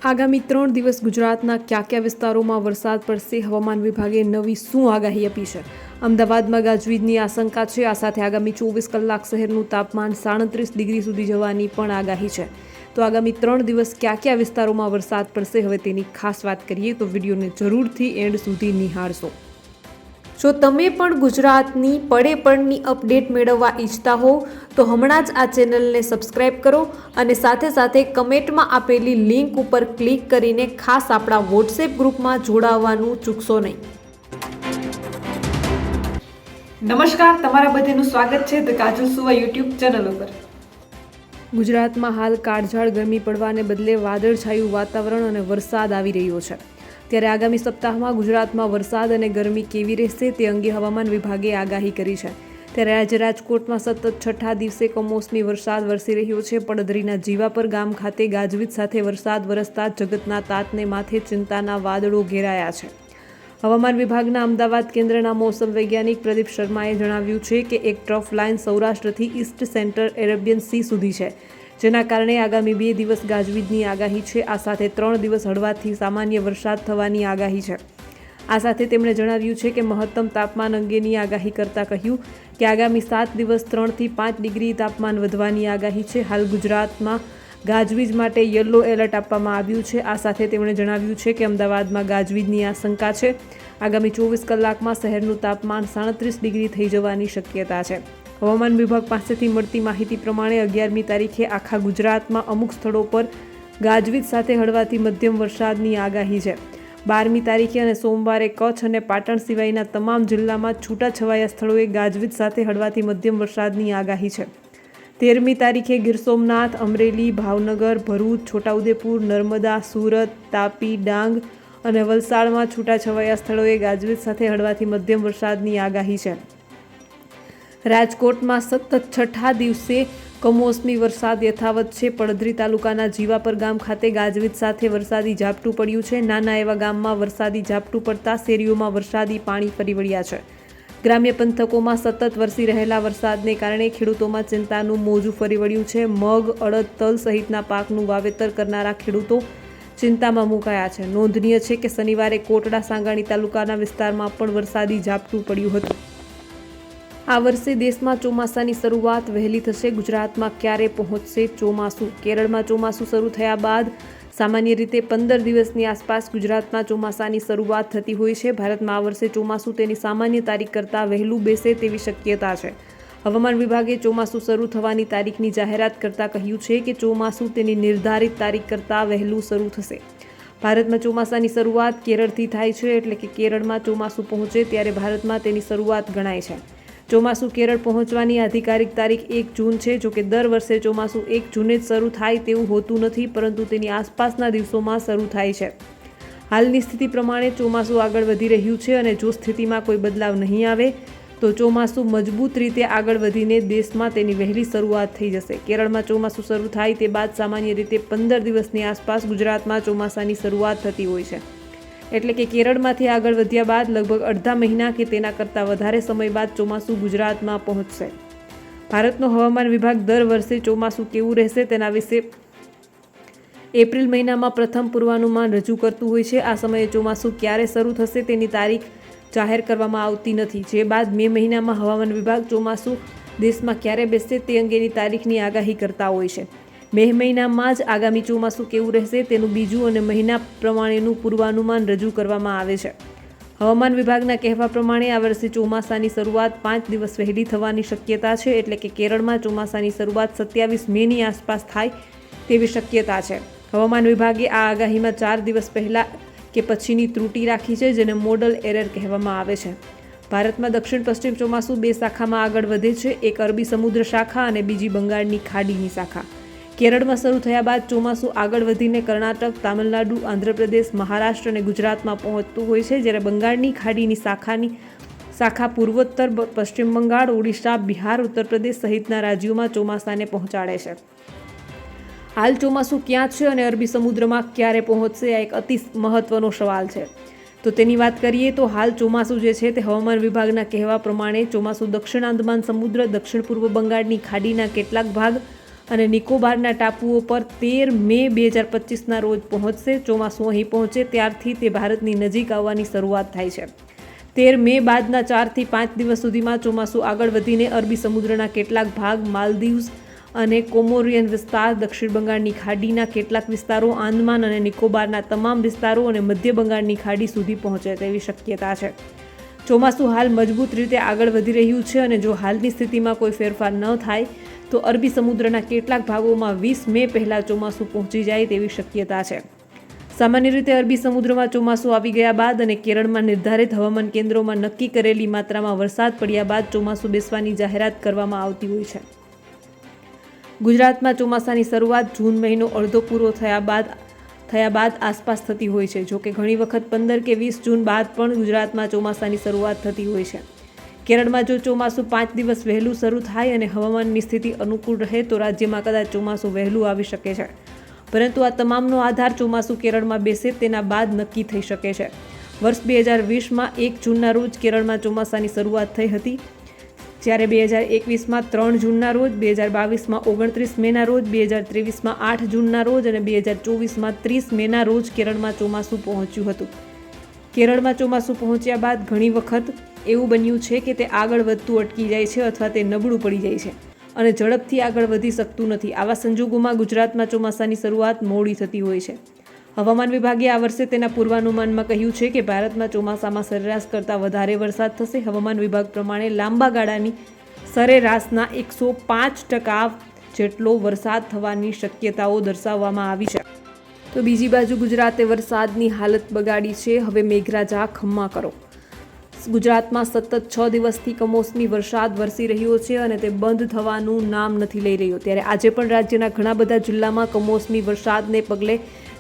આગામી 3 દિવસ ગુજરાતના કયા કયા વિસ્તારોમાં વરસાદ પડશે? હવામાન વિભાગે નવી શું આગાહી આપી છે? અમદાવાદમાં ગાજવીજની આશંકા છે. આ સાથે આગામી 24 કલાક શહેરનું તાપમાન 37 ડિગ્રી સુધી જવાની પણ આગાહી છે. તો આગામી 3 દિવસ કયા કયા વિસ્તારોમાં વરસાદ પડશે, હવે તેની ખાસ વાત કરીએ તો વિડીયોને જરૂરથી એન્ડ સુધી નિહાળશો. જો તમે પણ ગુજરાતની પડે પડની અપડેટ મેળવવા ઈચ્છતા હો તો હમણાં જ આ ચેનલને સબસ્ક્રાઇબ કરો અને સાથે સાથે કમેન્ટમાં આપેલી લિંક ઉપર ક્લિક કરીને ખાસ આપણા વોટ્સએપ ગ્રુપમાં જોડાવવાનું ચૂકશો નહીં. નમસ્કાર, તમારા બધાનું સ્વાગત છે ધ કાજલ સુવા યુટ્યુબ ચેનલ ઉપર. ગુજરાતમાં હાલ કાળઝાળ ગરમી પડવાને બદલે વાદળછાયું વાતાવરણ અને વરસાદ આવી રહ્યો છે. ત્યારે આગામી સપ્તાહમાં ગુજરાતમાં વરસાદ અને ગરમી કેવી રહેશે તે અંગે હવામાન વિભાગે આગાહી કરી છે. ત્યારે આજે રાજકોટમાં સતત 6થા દિવસે કમોસમી વરસાદ વરસી રહ્યો છે. પડદરીના જીવાપર ગામ ખાતે ગાજવીજ સાથે વરસાદ વરસતા જગતના તાતને માથે ચિંતાના વાદળો ઘેરાયા છે. હવામાન વિભાગના અમદાવાદ કેન્દ્રના મોસમ વૈજ્ઞાનિક પ્રદીપ શર્માએ જણાવ્યું છે કે એક ટ્રફ લાઇન સૌરાષ્ટ્રથી ઈસ્ટ સેન્ટ્રલ એરેબિયન સી સુધી છે, જેના કારણે આગામી 2 દિવસ ગાજવીજની આગાહી છે. આ સાથે 3 દિવસ હળવાથી સામાન્ય વરસાદ થવાની આગાહી છે. આ સાથે તેમણે જણાવ્યું છે કે મહત્તમ તાપમાન અંગેની આગાહી કરતાં કહ્યું કે આગામી 7 દિવસ 3 થી 5 ડિગ્રી તાપમાન વધવાની આગાહી છે. હાલ ગુજરાતમાં ગાજવીજ માટે યલો એલર્ટ આપવામાં આવ્યું છે. આ સાથે તેમણે જણાવ્યું છે કે અમદાવાદમાં ગાજવીજની આશંકા છે. આગામી 24 કલાકમાં શહેરનું તાપમાન 37 ડિગ્રી થઈ જવાની શક્યતા છે. હવામાન વિભાગ પાસેથી મળતી માહિતી પ્રમાણે 11મી તારીખે આખા ગુજરાતમાં અમુક સ્થળો પર ગાજવીજ સાથે હળવાથી મધ્યમ વરસાદની આગાહી છે. 12મી તારીખે અને સોમવારે કચ્છ અને પાટણ સિવાયના તમામ જિલ્લામાં છૂટાછવાયા સ્થળોએ ગાજવીજ સાથે હળવાથી મધ્યમ વરસાદની આગાહી છે. 13મી તારીખે ગીર સોમનાથ, અમરેલી, ભાવનગર, ભરૂચ, છોટાઉદેપુર, નર્મદા, સુરત, તાપી, ડાંગ અને વલસાડમાં છૂટાછવાયા સ્થળોએ ગાજવીજ સાથે હળવાથી મધ્યમ વરસાદની આગાહી છે. રાજકોટમાં સતત 6થા દિવસે કમોસમી વરસાદ યથાવત છે. પડદરી તાલુકાના જીવાપર ગામ ખાતે ગાજવીજ સાથે વરસાદી ઝાપટું પડ્યું છે. નાના એવા ગામમાં વરસાદી ઝાપટું પડતા શેરીઓમાં વરસાદી પાણી ફરી વળ્યા છે. ગ્રામ્ય પંથકોમાં સતત વરસી રહેલા વરસાદને કારણે ખેડૂતોમાં ચિંતાનું મોજું ફરી વળ્યું છે. મગ, અડદ, તલ સહિતના પાકનું વાવેતર કરનારા ખેડૂતો ચિંતામાં મુકાયા છે. નોંધનીય છે કે શનિવારે કોટડા સાંગાણી તાલુકાના વિસ્તારમાં પણ વરસાદી ઝાપટું પડ્યું હતું. આ વર્ષે દેશમાં ચોમાસાની શરૂઆત વહેલી થશે. ગુજરાતમાં ક્યારે પહોંચશે ચોમાસું? કેરળમાં ચોમાસું શરૂ થયા બાદ સામાન્ય રીતે 15 દિવસની આસપાસ ગુજરાતમાં ચોમાસાની શરૂઆત થતી હોય છે. ભારતમાં આ વર્ષે ચોમાસું તેની સામાન્ય તારીખ કરતાં વહેલું બેસે તેવી શક્યતા છે. હવામાન વિભાગે ચોમાસું શરૂ થવાની તારીખની જાહેરાત કરતાં કહ્યું છે કે ચોમાસું તેની નિર્ધારિત તારીખ કરતાં વહેલું શરૂ થશે. ભારતમાં ચોમાસાની શરૂઆત કેરળથી થાય છે, એટલે કે કેરળમાં ચોમાસું પહોંચે ત્યારે ભારતમાં તેની શરૂઆત ગણાય છે. ચોમાસું કેરળ પહોંચવાની આધિકારિક તારીખ 1 જૂન છે. જોકે દર વર્ષે ચોમાસું 1 જૂને જ શરૂ થાય તેવું હોતું નથી, પરંતુ તેની આસપાસના દિવસોમાં શરૂ થાય છે. હાલની સ્થિતિ પ્રમાણે ચોમાસું આગળ વધી રહ્યું છે અને જો સ્થિતિમાં કોઈ બદલાવ નહીં આવે તો ચોમાસું મજબૂત રીતે આગળ વધીને દેશમાં તેની વહેલી શરૂઆત થઈ જશે. કેરળમાં ચોમાસું શરૂ થાય તે બાદ સામાન્ય રીતે 15 દિવસની આસપાસ ગુજરાતમાં ચોમાસાની શરૂઆત થતી હોય છે. એટલે કે કેરળમાંથી આગળ વધ્યા બાદ લગભગ અડધા મહિના કે તેના કરતાં વધારે સમય બાદ ચોમાસું ગુજરાતમાં પહોંચશે. ભારતનો હવામાન વિભાગ દર વર્ષે ચોમાસું કેવું રહેશે તેના વિશે એપ્રિલ મહિનામાં પ્રથમ પૂર્વાનુમાન રજૂ કરતું હોય છે. આ સમયે ચોમાસું ક્યારે શરૂ થશે તેની તારીખ જાહેર કરવામાં આવતી નથી. જે બાદ મે મહિનામાં હવામાન વિભાગ ચોમાસું દેશમાં ક્યારે બેસશે તે અંગેની તારીખની આગાહી કરતા હોય છે. મે મહિનામાં જ આગામી ચોમાસું કેવું રહેશે તેનું બીજું અને મહિના પ્રમાણેનું પૂર્વાનુમાન રજૂ કરવામાં આવે છે. હવામાન વિભાગના કહેવા પ્રમાણે આ વર્ષે ચોમાસાની શરૂઆત 5 દિવસ વહેલી થવાની શક્યતા છે. એટલે કે કેરળમાં ચોમાસાની શરૂઆત 27 મેની આસપાસ થાય તેવી શક્યતા છે. હવામાન વિભાગે આ આગાહીમાં 4 દિવસ પહેલાં કે પછીની ત્રુટિ રાખી છે, જેને મોડલ એરર કહેવામાં આવે છે. ભારતમાં દક્ષિણ પશ્ચિમ ચોમાસું 2 શાખામાં આગળ વધે છે. એક અરબી સમુદ્ર શાખા અને બીજી બંગાળની ખાડીની શાખા. કેરળમાં શરૂ થયા બાદ ચોમાસું આગળ વધીને કર્ણાટક, તામિલનાડુ, આંધ્રપ્રદેશ, મહારાષ્ટ્ર અને ગુજરાતમાં પહોંચતું હોય છે. જ્યારે બંગાળની ખાડીની શાખા પૂર્વોત્તર, પશ્ચિમ બંગાળ, ઓડિશા, બિહાર, ઉત્તર પ્રદેશ સહિતના રાજ્યોમાં ચોમાસાને પહોંચાડે છે. હાલ ચોમાસું ક્યાં છે અને અરબી સમુદ્રમાં ક્યારે પહોંચશે, આ એક અતિ મહત્વનો સવાલ છે. તો તેની વાત કરીએ તો હાલ ચોમાસું જે છે તે હવામાન વિભાગના કહેવા પ્રમાણે ચોમાસું દક્ષિણ આંદમાન સમુદ્ર, દક્ષિણ પૂર્વ બંગાળની ખાડીના કેટલાક ભાગ અને નિકોબારના ટાપુઓ પર 13 મે 2025ના રોજ પહોંચશે. ચોમાસું અહીં પહોંચે ત્યારથી તે ભારતની નજીક આવવાની શરૂઆત થાય છે. 13 મે બાદના 4 થી 5 દિવસ સુધીમાં ચોમાસું આગળ વધીને અરબી સમુદ્રના કેટલાક ભાગ, માલદીવ્સ અને કોમોરિયન વિસ્તાર, દક્ષિણ બંગાળની ખાડીના કેટલાક વિસ્તારો, આંદમાન અને નિકોબારના તમામ વિસ્તારો અને મધ્ય બંગાળની ખાડી સુધી પહોંચે તેવી શક્યતા છે. ચોમાસું હાલ મજબૂત રીતે આગળ વધી રહ્યું છે અને જો હાલની સ્થિતિમાં કોઈ ફેરફાર ન થાય તો અરબી સમુદ્રના કેટલાક ભાગોમાં 20 મે પહેલાં ચોમાસું પહોંચી જાય તેવી શક્યતા છે. સામાન્ય રીતે અરબી સમુદ્રમાં ચોમાસું આવી ગયા બાદ અને કેરળમાં નિર્ધારિત હવામાન કેન્દ્રોમાં નક્કી કરેલી માત્રામાં વરસાદ પડ્યા બાદ ચોમાસું બેસવાની જાહેરાત કરવામાં આવતી હોય છે. ગુજરાતમાં ચોમાસાની શરૂઆત જૂન મહિનો અડધો પૂરો થયા બાદ આસપાસ થતી હોય છે. જોકે ઘણી વખત 15 કે 20 જૂન બાદ પણ ગુજરાતમાં ચોમાસાની શરૂઆત થતી હોય છે. કેરળમાં જો ચોમાસું 5 દિવસ વહેલું શરૂ થાય અને હવામાનની સ્થિતિ અનુકૂળ રહે તો રાજ્યમાં કદાચ ચોમાસું વહેલું આવી શકે છે. પરંતુ આ તમામનો આધાર ચોમાસું કેરળમાં બેસે તેના બાદ નક્કી થઈ શકે છે. વર્ષ 2020માં 1 જૂનના રોજ કેરળમાં ચોમાસાની શરૂઆત થઈ હતી, જ્યારે 2021માં 3 જૂનના રોજ, 2022માં 29 મેના રોજ, 2023માં 8 જૂનના રોજ અને 2024માં 30 મેના રોજ કેરળમાં ચોમાસું પહોંચ્યું હતું. કેરળમાં ચોમાસું પહોંચ્યા બાદ ઘણી વખત એવું બન્યું છે કે તે આગળ વધતું અટકી જાય છે અથવા તે નબળું પડી જાય છે અને ઝડપથી આગળ વધી શકતું નથી. આવા સંજોગોમાં ગુજરાતમાં ચોમાસાની શરૂઆત મોડી થતી હોય છે. હવામાન વિભાગે આ વર્ષે તેના પૂર્વાનુમાનમાં કહ્યું છે કે ભારતમાં ચોમાસામાં સરેરાશ કરતાં વધારે વરસાદ થશે. હવામાન વિભાગ પ્રમાણે લાંબા ગાળાની સરેરાશના 105% જેટલો વરસાદ થવાની શક્યતાઓ દર્શાવવામાં આવી છે. તો બીજી બાજુ ગુજરાતે વરસાદની હાલત બગાડી છે. હવે મેઘરાજા ખમ્મા કરો. ગુજરાતમાં સતત 6 દિવસથી કમોસમી વરસાદ વરસી રહ્યો છે અને તે બંધ થવાનું નામ નથી લઈ રહ્યો. ત્યારે આજે પણ રાજ્યના ઘણા બધા જિલ્લામાં કમોસમી વરસાદને પગલે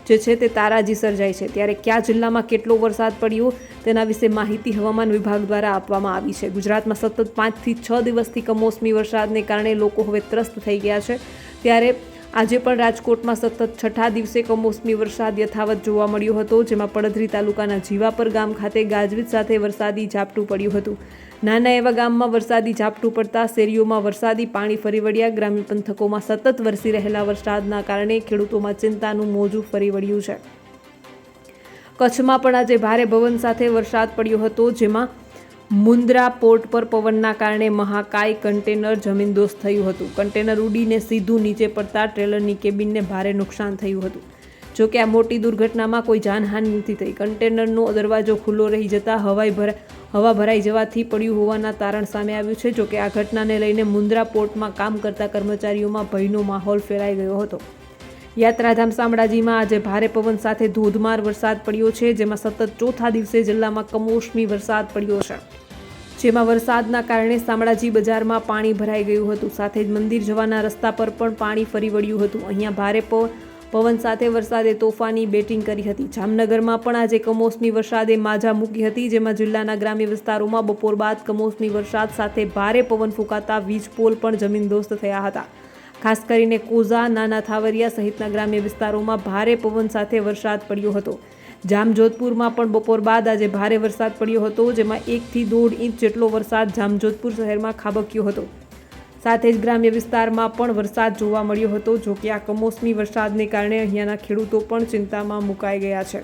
જે છે તે તારાજી સર્જાય છે. ત્યારે કયા જિલ્લામાં કેટલો વરસાદ પડ્યો તેના વિશે માહિતી હવામાન વિભાગ દ્વારા આપવામાં આવી છે. ગુજરાતમાં સતત 5 થી 6 દિવસથી કમોસમી વરસાદને કારણે લોકો હવે ત્રસ્ત થઈ ગયા છે. ત્યારે આજે પણ રાજકોટમાં સતત 6થા દિવસે કમોસમી વરસાદ યથાવત જોવા મળ્યો હતો, જેમાં પડધરી તાલુકાના જીવાપર ગામ ખાતે ગાજવીજ સાથે વરસાદી ઝાપટું પડ્યું હતું. નાના એવા ગામમાં વરસાદી ઝાપટું પડતા શેરીઓમાં વરસાદી પાણી ફરી વળ્યા. ગ્રામ્ય પંથકોમાં સતત વરસી રહેલા વરસાદના કારણે ખેડૂતોમાં ચિંતાનું મોજું ફરી વળ્યું છે. કચ્છમાં પણ આજે ભારે પવન સાથે વરસાદ પડ્યો હતો, જેમાં મુન્દ્રા પોર્ટ પર પવનના કારણે મહાકાય કન્ટેનર જમીનદોસ્ત થયું હતું. કન્ટેનર ઉડીને સીધું નીચે પડતા ટ્રેલરની કેબિનને ભારે નુકસાન થયું હતું. જોકે આ મોટી દુર્ઘટનામાં કોઈ જાનહાનિ નથી થઈ. કન્ટેનરનો દરવાજો ખુલ્લો રહી જતા હવા ભરાઈ જવાથી પડ્યું હોવાના તારણ સામે આવ્યું છે. જોકે આ ઘટનાને લઈને મુન્દ્રા પોર્ટમાં કામ કરતા કર્મચારીઓમાં ભયનો માહોલ ફેલાઈ ગયો હતો. યાત્રાધામ શામળાજીમાં આજે ભારે પવન સાથે ધોધમાર વરસાદ પડ્યો છે, જેમાં સતત 4થા દિવસે જિલ્લામાં કમોસમી વરસાદ પડ્યો છે. જેમાં વરસાદના કારણે શામળાજી બજારમાં પાણી ભરાઈ ગયું હતું. સાથે જ મંદિર જવાના રસ્તા પર પણ પાણી ફરી વળ્યું હતું. અહીંયા ભારે પવન સાથે વરસાદે તોફાની બેટિંગ કરી હતી. જામનગરમાં પણ આજે કમોસમી વરસાદે માજા મૂકી હતી, જેમાં જિલ્લાના ગ્રામ્ય વિસ્તારોમાં બપોર બાદ કમોસમી વરસાદ સાથે ભારે પવન ફૂંકાતા વીજ પોલ પણ જમીનદોસ્ત થયા હતા. ખાસ કરીને કોઝા, નાના થાવરિયા સહિતના ગ્રામ્ય વિસ્તારોમાં ભારે પવન સાથે વરસાદ પડ્યો હતો. જામજોધપુરમાં પણ બપોર બાદ આજે ભારે વરસાદ પડ્યો હતો, જેમાં 1 થી 1.5 ઇંચ જેટલો વરસાદ જામજોધપુર શહેરમાં ખાબક્યો હતો. સાથે જ ગ્રામ્ય વિસ્તારમાં પણ વરસાદ જોવા મળ્યો હતો. જોકે આ કમોસમી વરસાદને કારણે અહીંયાના ખેડૂતો પણ ચિંતામાં મુકાઈ ગયા છે.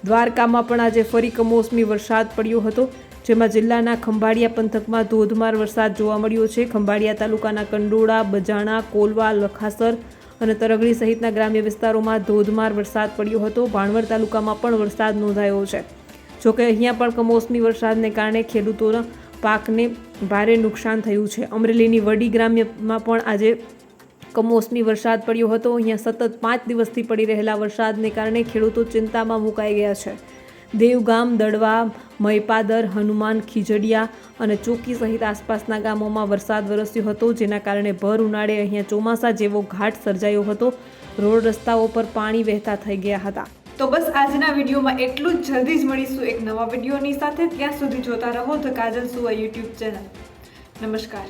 દ્વારકામાં પણ આજે ફરી કમોસમી વરસાદ પડ્યો હતો, જેમાં જિલ્લાના ખંભાળિયા પંથકમાં ધોધમાર વરસાદ જોવા મળ્યો છે. ખંભાળિયા તાલુકાના કંડોળા, બજાણા, કોલવા, લખાસર અને તરગડી સહિતના ગ્રામ્ય વિસ્તારોમાં ધોધમાર વરસાદ પડ્યો હતો. ભાણવડ તાલુકામાં પણ વરસાદ નોંધાયો છે. જોકે અહીંયા પણ કમોસમી વરસાદને કારણે ખેડૂતોના પાકને ભારે નુકસાન થયું છે. અમરેલીની વડી ગ્રામ્યમાં પણ આજે કમોસમી વરસાદ પડ્યો હતો. અહીંયા સતત 5 દિવસથી પડી રહેલા વરસાદને કારણે ખેડૂતો ચિંતામાં મુકાઈ ગયા છે. દેવગામ, દડવા, મહીપાદર, હનુમાન, ખીજડીયા અને ચોકી સહિત આસપાસના ગામોમાં વરસાદ વરસ્યો હતો, જેના કારણે ભર ઉનાળે અહીંયા ચોમાસા જેવો ઘાટ સર્જાયો હતો. રોડ રસ્તાઓ પર પાણી વહેતા થઈ ગયા હતા. તો બસ આજના વિડીયોમાં એટલું જ. જલ્દી જ મળીશું એક નવા વિડીયોની સાથે. ત્યાં સુધી જોતા રહો ધ કાજલ સુવા યુટ્યુબ ચેનલ. નમસ્કાર.